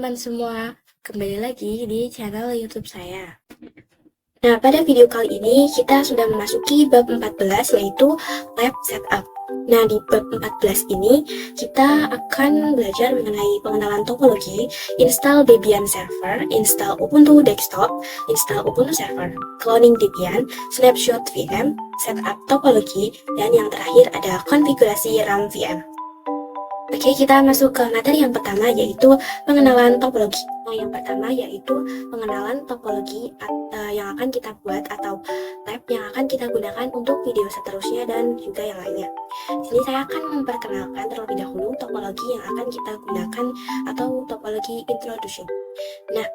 teman-teman semua, kembali lagi di channel YouTube saya. Nah, pada video kali ini kita sudah memasuki bab 14 yaitu Lab Setup. Nah, di bab 14 ini kita akan belajar mengenai pengenalan topologi, install Debian Server, install Ubuntu Desktop, install Ubuntu Server, cloning Debian, snapshot VM, setup topologi, dan yang terakhir ada konfigurasi RAM VM. Oke, kita masuk ke materi yang pertama yaitu pengenalan topologi. Nah, yang pertama yaitu pengenalan topologi yang akan kita buat atau lab yang akan kita gunakan untuk video seterusnya dan juga yang lainnya. Di sini saya akan memperkenalkan terlebih dahulu topologi yang akan kita gunakan atau topologi introduction. Nah,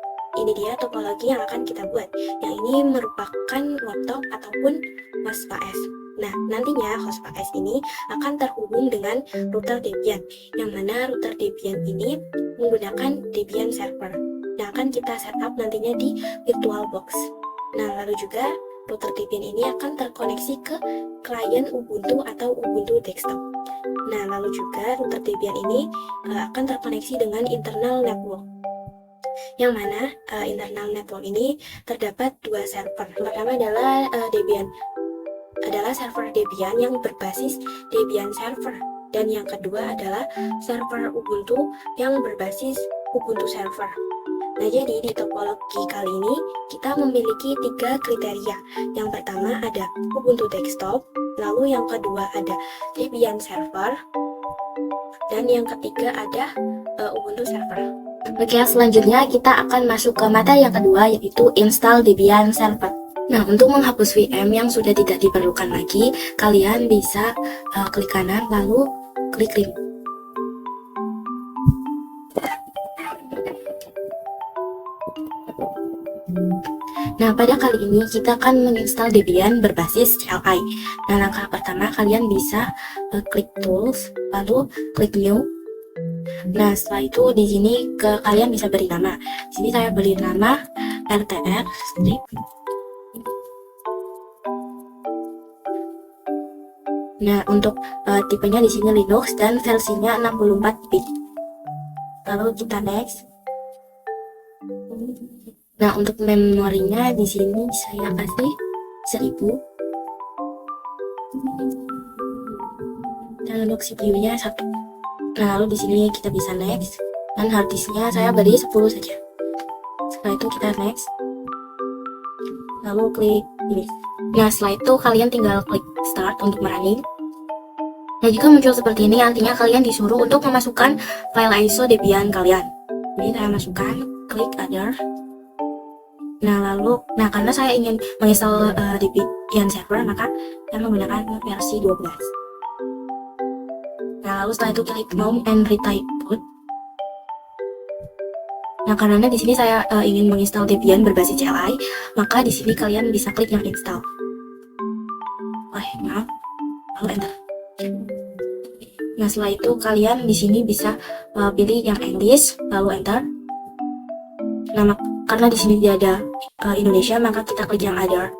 ini dia topologi yang akan kita buat. Yang ini merupakan laptop ataupun host OS. Nah, nantinya host OS ini akan terhubung dengan router Debian, yang mana router Debian ini menggunakan Debian Server yang akan kita setup nantinya di VirtualBox. Nah, lalu juga router Debian ini akan terkoneksi ke klien Ubuntu atau Ubuntu Desktop. Nah, lalu juga router Debian ini akan terkoneksi dengan internal network, yang mana internal network ini terdapat dua server. Pertama adalah server Debian yang berbasis Debian Server, dan yang kedua adalah server Ubuntu yang berbasis Ubuntu Server. Nah, jadi di topologi kali ini kita memiliki tiga kriteria. Yang pertama ada Ubuntu Desktop, lalu yang kedua ada Debian Server, dan yang ketiga ada Ubuntu Server. Oke, selanjutnya kita akan masuk ke materi yang kedua yaitu install Debian Server. Nah, untuk menghapus VM yang sudah tidak diperlukan lagi, kalian bisa klik kanan lalu klik link. Nah, pada kali ini kita akan menginstal Debian berbasis CLI. Nah, langkah pertama kalian bisa klik Tools, lalu klik New. Nah, setelah itu di sini kalian bisa beri nama. Di sini saya beri nama RTR strip. Nah, untuk tipenya di sini Linux dan versinya 64 bit. Lalu kita next. Nah, untuk memorinya di sini saya kasih 1000. Dan untuk CPU-nya 1. Nah, lalu di sini kita bisa next. Dan harddisknya saya beri 10 saja. Setelah itu kita next. Lalu klik ini. Nah, setelah itu kalian tinggal klik start untuk merunning. Nah, jika muncul seperti ini artinya kalian disuruh untuk memasukkan file ISO Debian kalian. Ini saya masukkan, klik other. Nah, karena saya ingin menginstal Debian Server, maka saya menggunakan versi 12. Nah, lalu setelah itu klik mount and retype boot. Nah, karena di sini saya ingin menginstal Debian berbasis CLI, maka di sini kalian bisa klik yang install. Maaf. Lalu enter. Nah, setelah itu kalian di sini bisa pilih yang English, lalu enter. Nah, karena di sini tidak ada Indonesia, maka kita klik yang other.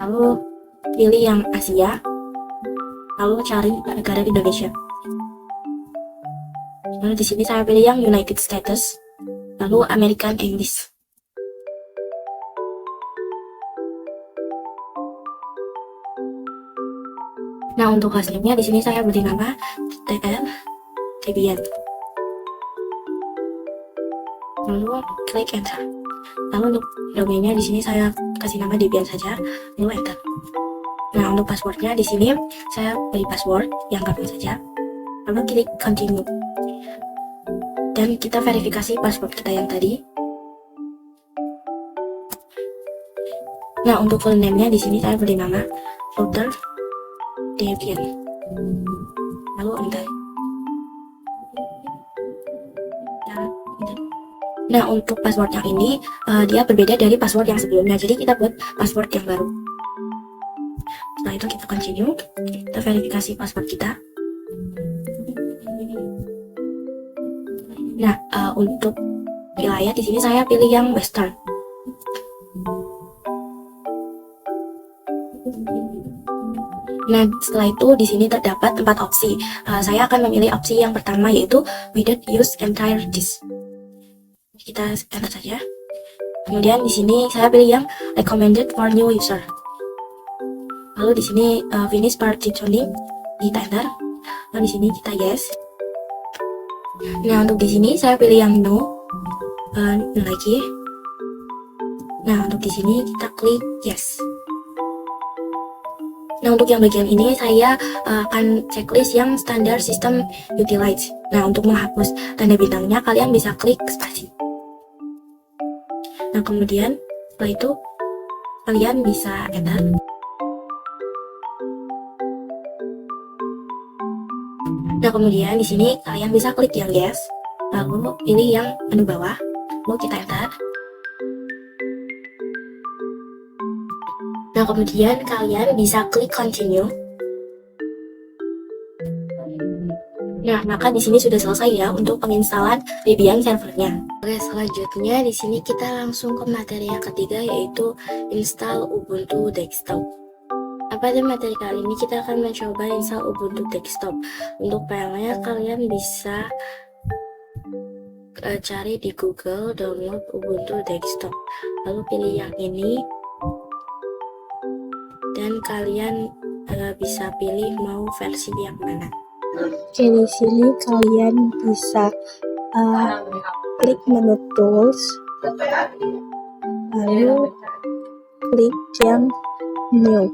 Lalu pilih yang Asia, lalu cari negara Indonesia. Lalu di sini saya pilih yang United States, lalu American English. Nah, untuk hostname-nya di sini saya beri nama TR Debian. Lalu klik enter. Lalu untuk domainnya di sini saya kasih nama Debian saja, lalu enter. Nah, untuk passwordnya di sini saya beri password yang gampang saja. Lalu klik continue. Dan kita verifikasi password kita yang tadi. Nah, untuk full name-nya di sini saya beri nama router Debian. Lalu enter. Nah, untuk password yang ini dia berbeda dari password yang sebelumnya, jadi kita buat password yang baru. Setelah itu kita continue, kita verifikasi password kita. Nah, untuk wilayah di sini saya pilih yang Western. Nah, setelah itu di sini terdapat 4 opsi. Saya akan memilih opsi yang pertama yaitu without use entire disk. kita enter saja. Kemudian di sini saya pilih yang recommended for new user. Lalu di sini finish partitioning, kita enter. Lalu di sini kita yes. Nah, untuk di sini saya pilih yang no, lagi. Nah, untuk di sini kita klik yes. Nah, untuk yang bagian ini saya akan checklist yang standar system utilize. Nah, untuk menghapus tanda bintangnya kalian bisa klik spasi. Nah, kemudian setelah itu kalian bisa enter. Nah, kemudian di sini kalian bisa klik yang yes, lalu pilih yang menu bawah, lalu kita enter. Nah, kemudian kalian bisa klik continue. Nah, maka di sini sudah selesai ya untuk penginstalan Debian servernya. Oke, selanjutnya di sini kita langsung ke materi yang ketiga, yaitu install Ubuntu Desktop. Pada materi kali ini kita akan mencoba install Ubuntu Desktop. Untuk filenya kalian bisa cari di Google download Ubuntu Desktop, lalu pilih yang ini dan kalian bisa pilih mau versi yang mana. Oke, di sini kalian bisa klik menu tools, lalu klik yang new.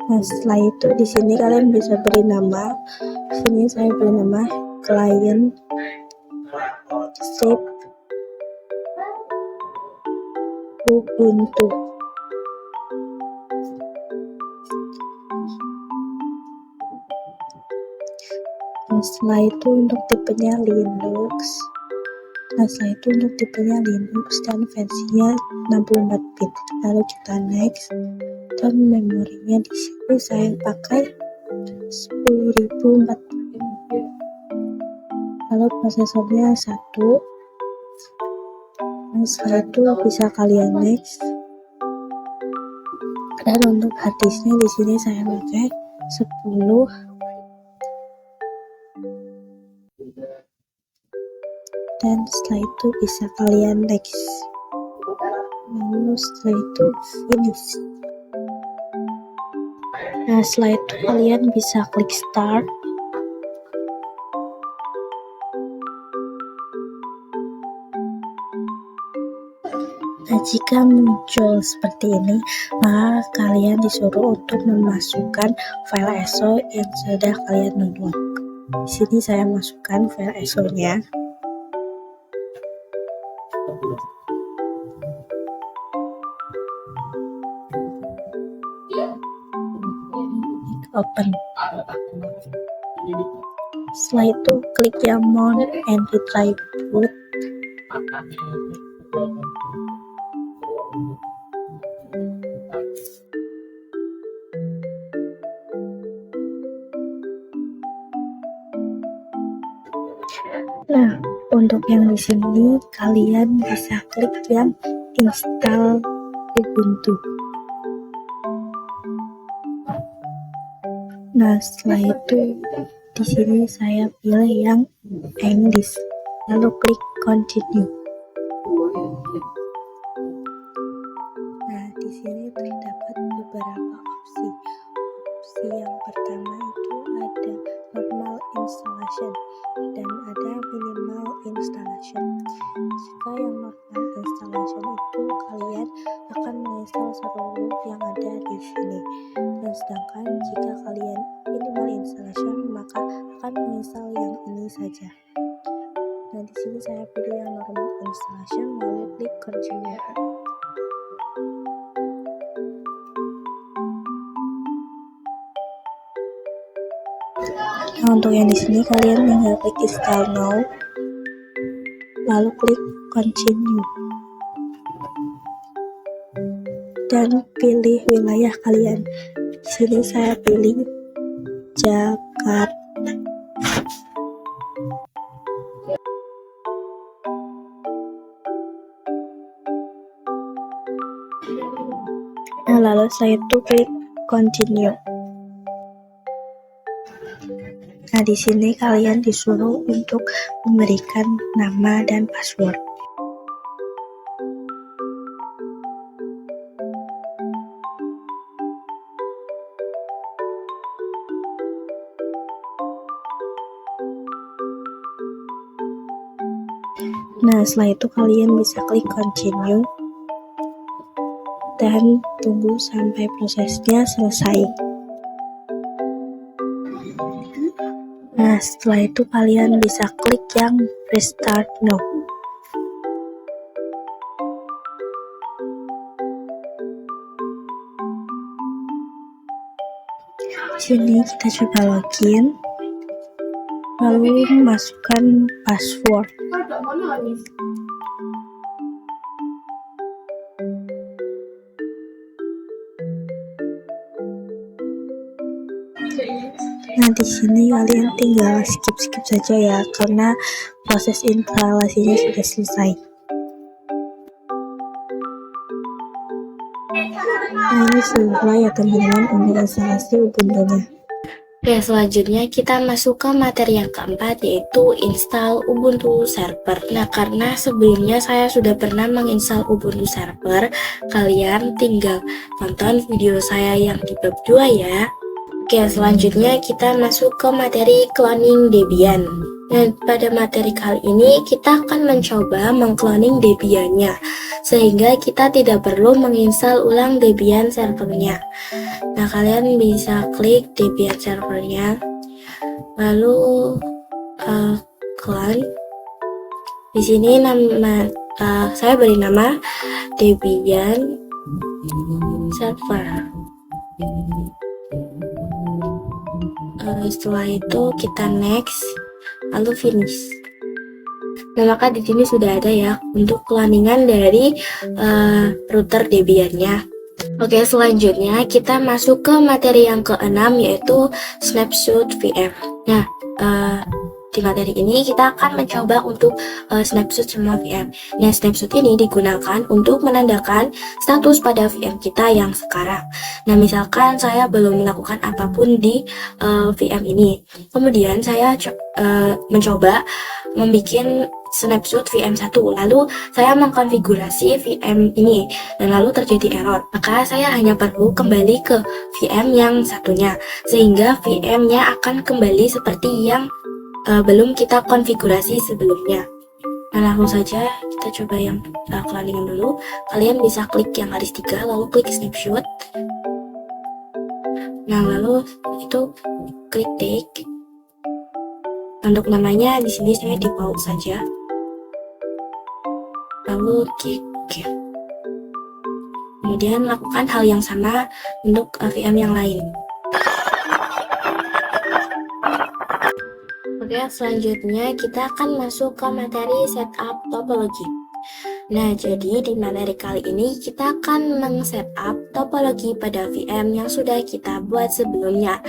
Nah, setelah itu di sini kalian bisa beri nama. Di sini saya beri nama client shape Ubuntu. Nah, setelah itu untuk tipenya Linux. Nah, setelah itu untuk tipenya Linux dan versinya 64 bit. Lalu kita next. Dan memorinya di sini saya pakai 10.040. Lalu prosesornya 1. Nah, setelah itu bisa kalian next. Dan untuk harddisknya di sini saya pakai 10. Dan setelah itu bisa kalian next. Lalu setelah itu finish. Nah, setelah itu kalian bisa klik start. Nah, jika muncul seperti ini, maka kalian disuruh untuk memasukkan file ISO yang sudah kalian download. Di sini saya masukkan file ISO-nya. Open. Setelah itu klik yang mount and retry boot. Nah, untuk yang di sini kalian bisa klik yang install Ubuntu. Nah, setelah itu di sini saya pilih yang English, lalu klik continue. Nah, di sini terdapat beberapa opsi. Opsi yang pertama itu ada normal installation dan ada minimal installation. Jika yang normal installation itu kalian akan menginstal seluruh yang ada di sini. Dan sedangkan jika kalian minimal installation maka akan menginstal yang ini saja. Nah, di sini saya pilih yang normal installation lalu klik continue. Nah, untuk yang di sini kalian tinggal klik install now, lalu klik continue, dan pilih wilayah kalian. Di sini saya pilih Jakarta. Nah, lalu saya itu klik continue. Nah, Nah, di sini kalian disuruh untuk memberikan nama dan password. Nah, setelah itu kalian bisa klik continue dan tunggu sampai prosesnya selesai. Nah, setelah itu kalian bisa klik yang restart now. Di sini kita coba login, lalu masukkan password. Nah, di sini kalian tinggal skip saja ya, karena proses instalasinya sudah selesai. Nah, ini selesai ya teman-teman untuk instalasi Ubuntu-nya. Oke, selanjutnya kita masuk ke materi yang keempat, yaitu install Ubuntu Server. Nah, karena sebelumnya saya sudah pernah menginstal Ubuntu Server, kalian tinggal tonton video saya yang di bab 2 ya. Oke, selanjutnya kita masuk ke materi cloning Debian. Nah, pada materi kali ini kita akan mencoba mengcloning Debian-nya, sehingga kita tidak perlu menginstal ulang Debian servernya. Nah, kalian bisa klik Debian servernya, lalu clone. Di sini saya beri nama Debian server. Setelah itu kita next, lalu finish. Nah, maka di sini sudah ada ya untuk cloningan dari router Debian-nya. Oke, selanjutnya kita masuk ke materi yang keenam, yaitu snapshot VM. Nah, di materi ini kita akan mencoba untuk snapshot semua VM. Nah, snapshot ini digunakan untuk menandakan status pada VM kita yang sekarang. Nah, misalkan saya belum melakukan apapun di VM ini, kemudian saya mencoba membuat snapshot VM1, lalu saya mengkonfigurasi VM ini dan lalu terjadi error, maka saya hanya perlu kembali ke VM yang satunya, sehingga VM-nya akan kembali seperti yang belum kita konfigurasi sebelumnya. Nah, langsung saja kita coba yang cloningan dulu. Kalian bisa klik yang garis 3 lalu klik snapshot. Nah, lalu itu klik take. Untuk namanya di sini saya default saja. Lalu klik OK. Kemudian lakukan hal yang sama untuk VM yang lain. Oke, selanjutnya kita akan masuk ke materi setup topologi. Nah, jadi di materi kali ini kita akan meng-setup topologi pada VM yang sudah kita buat sebelumnya.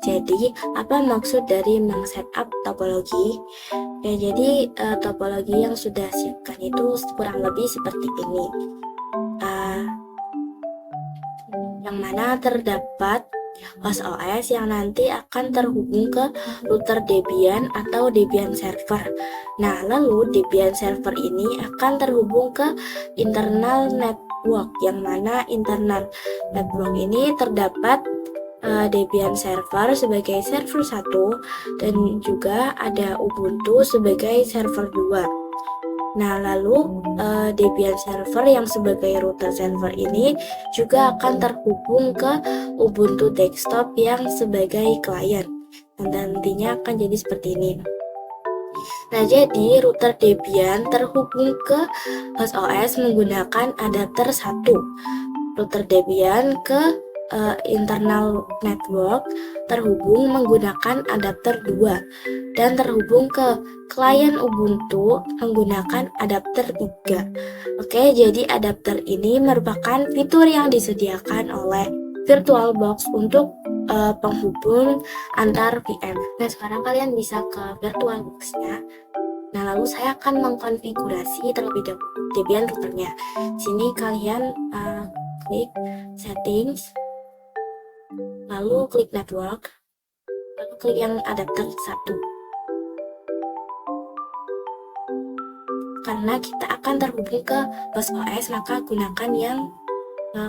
Jadi, apa maksud dari meng-setup topologi? Ya, jadi topologi yang sudah siapkan itu kurang lebih seperti ini. Yang mana terdapat host OS yang nanti akan terhubung ke router Debian atau Debian server. Nah, lalu Debian server ini akan terhubung ke internal network, yang mana internal network ini terdapat Debian server sebagai server 1 dan juga ada Ubuntu sebagai server 2. Nah, lalu Debian server yang sebagai router server ini juga akan terhubung ke Ubuntu desktop yang sebagai klien. Dan nantinya akan jadi seperti ini. Nah, jadi router Debian terhubung ke host OS menggunakan adapter 1. Router Debian ke internal network terhubung menggunakan adapter 2 dan terhubung ke klien Ubuntu menggunakan adapter 3. Oke, jadi adapter ini merupakan fitur yang disediakan oleh VirtualBox untuk penghubung antar VM. Nah, sekarang kalian bisa ke VirtualBox-nya. Nah, lalu saya akan mengkonfigurasi terlebih dahulu Debian routernya. Sini kalian klik settings, lalu klik network, lalu klik yang adapter 1. Karena kita akan terhubung ke host OS, maka gunakan yang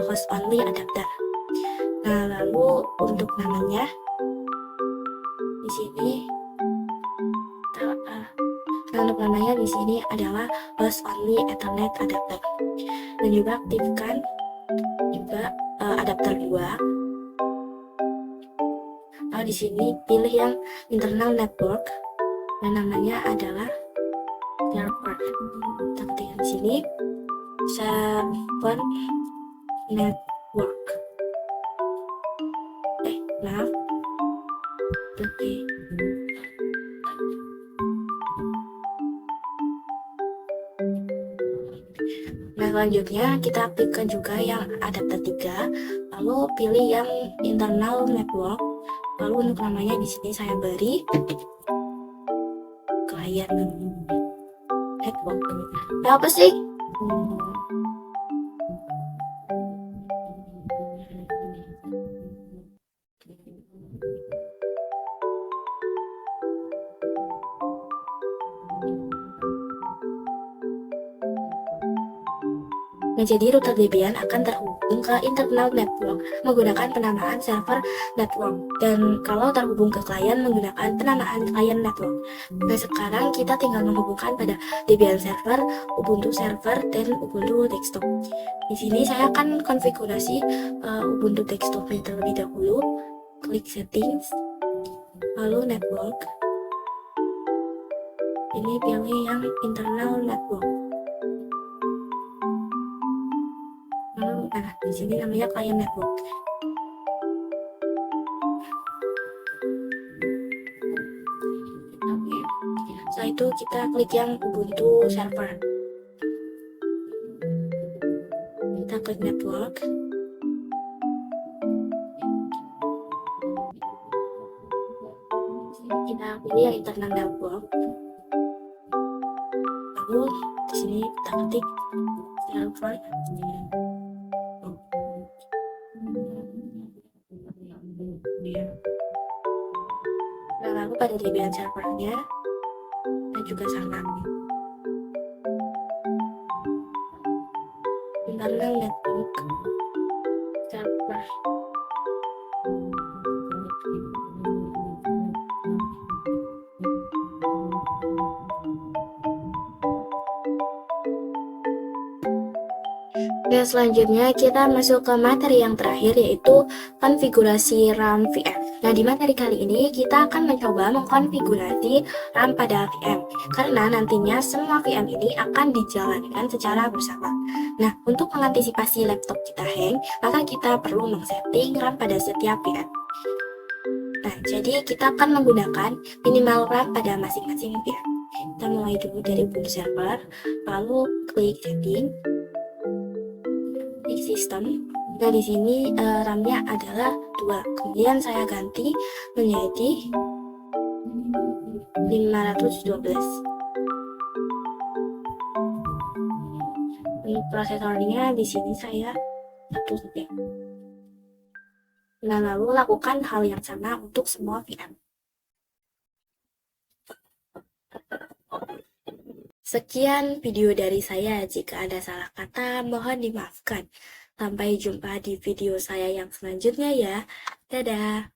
host only adapter. Nah, lalu untuk namanya di sini untuk namanya di sini adalah host only Ethernet adapter. Dan juga aktifkan juga adapter 2. Lalu di sini pilih yang internal network dan namanya adalah server. Kita ketikkan di sini server network. Oke. Nah, selanjutnya kita aktifkan juga yang adapter 3, lalu pilih yang internal network. Lalu untuk namanya di sini saya beri client network. Apa sih? Nah, jadi router Debian akan terhubung ke internal network menggunakan penamaan server network, dan kalau terhubung ke klien menggunakan penamaan client network. Nah, sekarang kita tinggal menghubungkan pada Debian server, Ubuntu server, dan Ubuntu desktop. Di sini saya akan konfigurasi Ubuntu desktop terlebih dahulu. Klik settings, lalu network. Ini pilih yang internal network. Nah, di sini namanya client network. Oke. Setelah itu kita klik yang Ubuntu server. Kita klik network. Kita pilih yang internal network. Lalu di sini kita ketik server. Nah, lalu pada Debian servernya dan juga sama internal network server. Oke, selanjutnya kita masuk ke materi yang terakhir, yaitu konfigurasi RAM VM. Nah, di materi kali ini kita akan mencoba mengkonfigurasi RAM pada VM, karena nantinya semua VM ini akan dijalankan secara bersama. Nah, untuk mengantisipasi laptop kita hang, maka kita perlu men-setting RAM pada setiap VM. Nah, jadi kita akan menggunakan minimal RAM pada masing-masing VM. Kita mulai dulu dari Ubuntu server, lalu klik setting, sistem. Nah, di sini RAM-nya adalah 2. Kemudian saya ganti menjadi 512. Untuk prosesornya di sini saya 1 saja. Nah, lalu lakukan hal yang sama untuk semua VM. Sekian video dari saya. Jika ada salah kata, mohon dimaafkan. Sampai jumpa di video saya yang selanjutnya ya. Dadah.